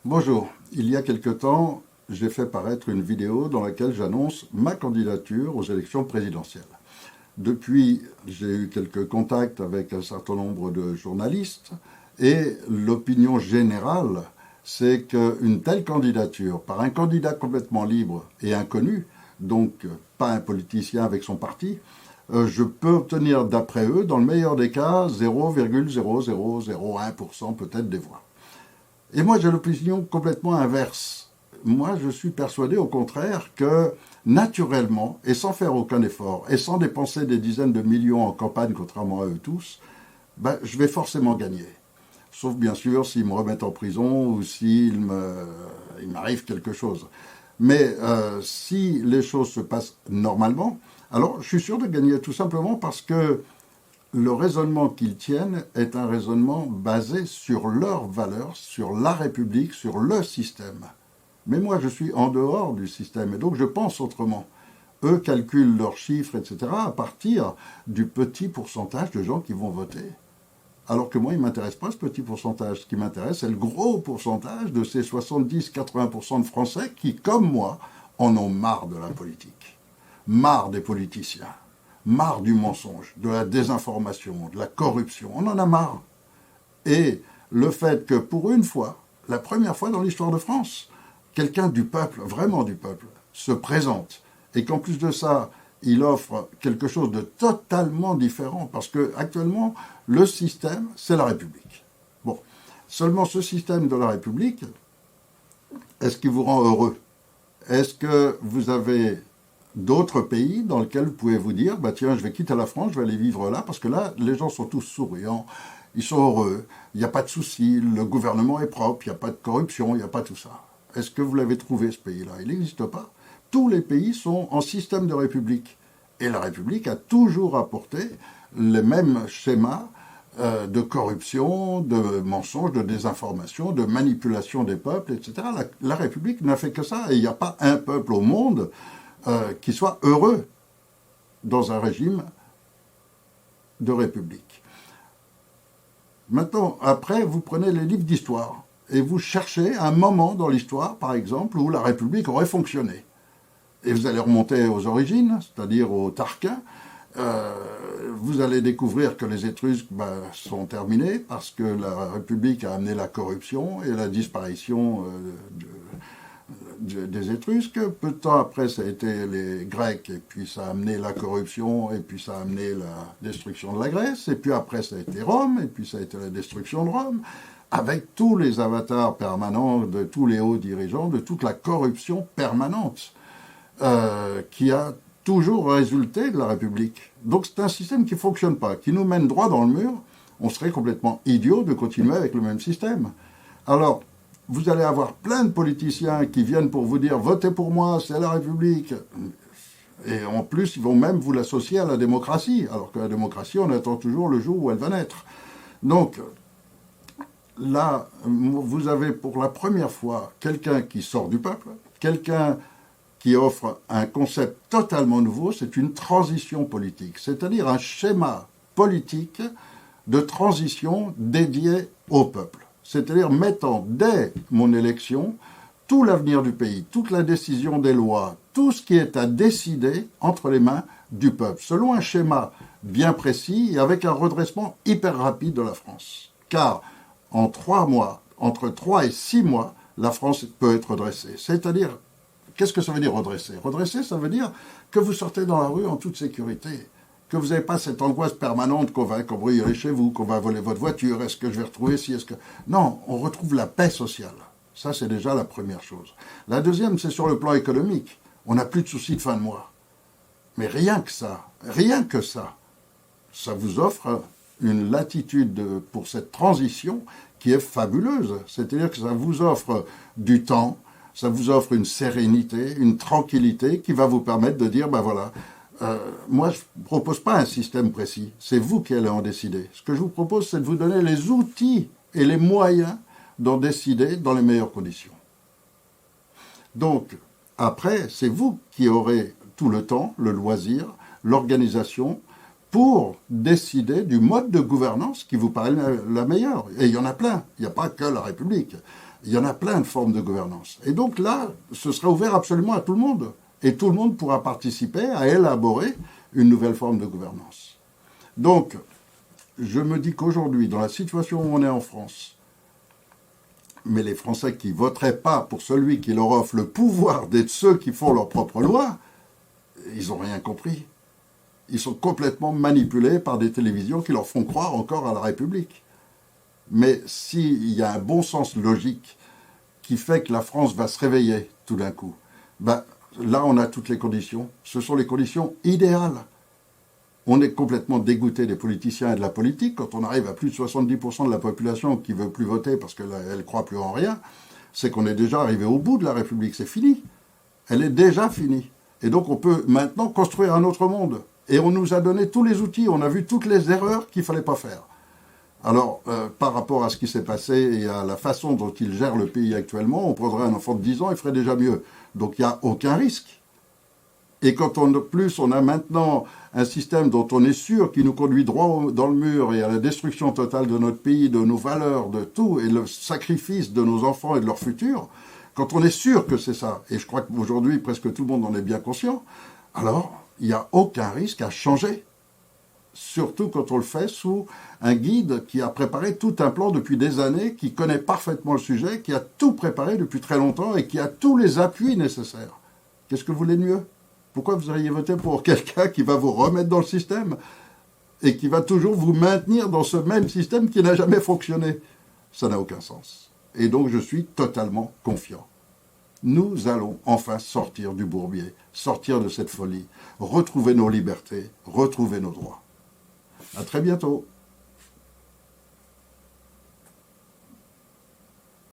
Bonjour, il y a quelque temps, j'ai fait paraître une vidéo dans laquelle j'annonce ma candidature aux élections présidentielles. Depuis, j'ai eu quelques contacts avec un certain nombre de journalistes et l'opinion générale, c'est qu'une telle candidature par un candidat complètement libre et inconnu, donc pas un politicien avec son parti, je peux obtenir d'après eux, dans le meilleur des cas, 0,0001% peut-être des voix. Et moi, j'ai l'opinion complètement inverse. Moi, je suis persuadé au contraire que, naturellement, et sans faire aucun effort, et sans dépenser des dizaines de millions en campagne, contrairement à eux tous, ben, je vais forcément gagner. Sauf bien sûr s'ils me remettent en prison ou il m'arrive quelque chose. Mais si les choses se passent normalement, alors je suis sûr de gagner tout simplement parce que le raisonnement qu'ils tiennent est un raisonnement basé sur leurs valeurs, sur la République, sur le système. Mais moi, je suis en dehors du système et donc je pense autrement. Eux calculent leurs chiffres, etc., à partir du petit pourcentage de gens qui vont voter. Alors que moi, il ne m'intéresse pas ce petit pourcentage. Ce qui m'intéresse, c'est le gros pourcentage de ces 70-80% de Français qui, comme moi, en ont marre de la politique, marre des politiciens, marre du mensonge, de la désinformation, de la corruption. On en a marre. Et le fait que, pour une fois, la première fois dans l'histoire de France, quelqu'un du peuple, vraiment du peuple, se présente, et qu'en plus de ça, il offre quelque chose de totalement différent, parce que actuellement, le système, c'est la République. Bon, seulement ce système de la République, est-ce qu'il vous rend heureux? Est-ce que vous avez d'autres pays dans lesquels vous pouvez vous dire, bah tiens, je vais quitter la France, je vais aller vivre là, parce que là, les gens sont tous souriants, ils sont heureux, il n'y a pas de soucis, le gouvernement est propre, il n'y a pas de corruption, il n'y a pas tout ça. Est-ce que vous l'avez trouvé, ce pays-là? Il n'existe pas. Tous les pays sont en système de république. Et la République a toujours apporté les mêmes schémas de corruption, de mensonges, de désinformation, de manipulation des peuples, etc. La République n'a fait que ça. Et il n'y a pas un peuple au monde qui soit heureux dans un régime de République. Maintenant, après, vous prenez les livres d'histoire et vous cherchez un moment dans l'histoire, par exemple, où la République aurait fonctionné. Et vous allez remonter aux origines, c'est-à-dire aux Tarquins. Vous allez découvrir que les Étrusques sont terminés parce que la République a amené la corruption et la disparition des Étrusques. Peu de temps après, ça a été les Grecs, et puis ça a amené la corruption, et puis ça a amené la destruction de la Grèce, et puis après ça a été Rome, et puis ça a été la destruction de Rome, avec tous les avatars permanents de tous les hauts dirigeants, de toute la corruption permanente qui a toujours résulté de la République. Donc c'est un système qui ne fonctionne pas, qui nous mène droit dans le mur. On serait complètement idiot de continuer avec le même système. Alors, vous allez avoir plein de politiciens qui viennent pour vous dire « Votez pour moi, c'est la République ». Et en plus, ils vont même vous l'associer à la démocratie, alors que la démocratie, on attend toujours le jour où elle va naître. Donc, là, vous avez pour la première fois quelqu'un qui sort du peuple, quelqu'un qui offre un concept totalement nouveau, c'est une transition politique, c'est-à-dire un schéma politique de transition dédié au peuple, c'est-à-dire mettant dès mon élection tout l'avenir du pays, toute la décision des lois, tout ce qui est à décider entre les mains du peuple, selon un schéma bien précis et avec un redressement hyper rapide de la France. Car en 3 mois, entre 3 et 6 mois, la France peut être redressée, c'est-à-dire qu'est-ce que ça veut dire redresser? Redresser, ça veut dire que vous sortez dans la rue en toute sécurité, que vous n'avez pas cette angoisse permanente qu'on va cambrioler chez vous, qu'on va voler votre voiture, est-ce que je vais retrouver si, est-ce que... Non, on retrouve la paix sociale. Ça, c'est déjà la première chose. La deuxième, c'est sur le plan économique. On n'a plus de soucis de fin de mois. Mais rien que ça vous offre une latitude pour cette transition qui est fabuleuse. C'est-à-dire que ça vous offre du temps, ça vous offre une sérénité, une tranquillité qui va vous permettre de dire, ben voilà, moi je ne propose pas un système précis, c'est vous qui allez en décider. Ce que je vous propose, c'est de vous donner les outils et les moyens d'en décider dans les meilleures conditions. Donc, après, c'est vous qui aurez tout le temps, le loisir, l'organisation, pour décider du mode de gouvernance qui vous paraît la meilleure. Et il y en a plein, il n'y a pas que la République. Il y en a plein de formes de gouvernance. Et donc là, ce sera ouvert absolument à tout le monde. Et tout le monde pourra participer à élaborer une nouvelle forme de gouvernance. Donc, je me dis qu'aujourd'hui, dans la situation où on est en France, mais les Français qui ne voteraient pas pour celui qui leur offre le pouvoir d'être ceux qui font leur propre loi, ils n'ont rien compris. Ils sont complètement manipulés par des télévisions qui leur font croire encore à la République. Mais s'il y a un bon sens logique qui fait que la France va se réveiller tout d'un coup, ben, là on a toutes les conditions. Ce sont les conditions idéales. On est complètement dégoûté des politiciens et de la politique. Quand on arrive à plus de 70% de la population qui ne veut plus voter parce qu'elle ne croit plus en rien, c'est qu'on est déjà arrivé au bout de la République. C'est fini. Elle est déjà finie. Et donc on peut maintenant construire un autre monde. Et on nous a donné tous les outils. On a vu toutes les erreurs qu'il ne fallait pas faire. Alors, par rapport à ce qui s'est passé et à la façon dont il gère le pays actuellement, on prendrait un enfant de 10 ans, il ferait déjà mieux. Donc il n'y a aucun risque. Et quand on a maintenant un système dont on est sûr qu'il nous conduit droit dans le mur et à la destruction totale de notre pays, de nos valeurs, de tout, et le sacrifice de nos enfants et de leur futur, quand on est sûr que c'est ça, et je crois qu'aujourd'hui presque tout le monde en est bien conscient, alors il n'y a aucun risque à changer. Surtout quand on le fait sous un guide qui a préparé tout un plan depuis des années, qui connaît parfaitement le sujet, qui a tout préparé depuis très longtemps et qui a tous les appuis nécessaires. Qu'est-ce que vous voulez de mieux ? Pourquoi vous auriez voté pour quelqu'un qui va vous remettre dans le système et qui va toujours vous maintenir dans ce même système qui n'a jamais fonctionné ? Ça n'a aucun sens. Et donc je suis totalement confiant. Nous allons enfin sortir du bourbier, sortir de cette folie, retrouver nos libertés, retrouver nos droits. À très bientôt.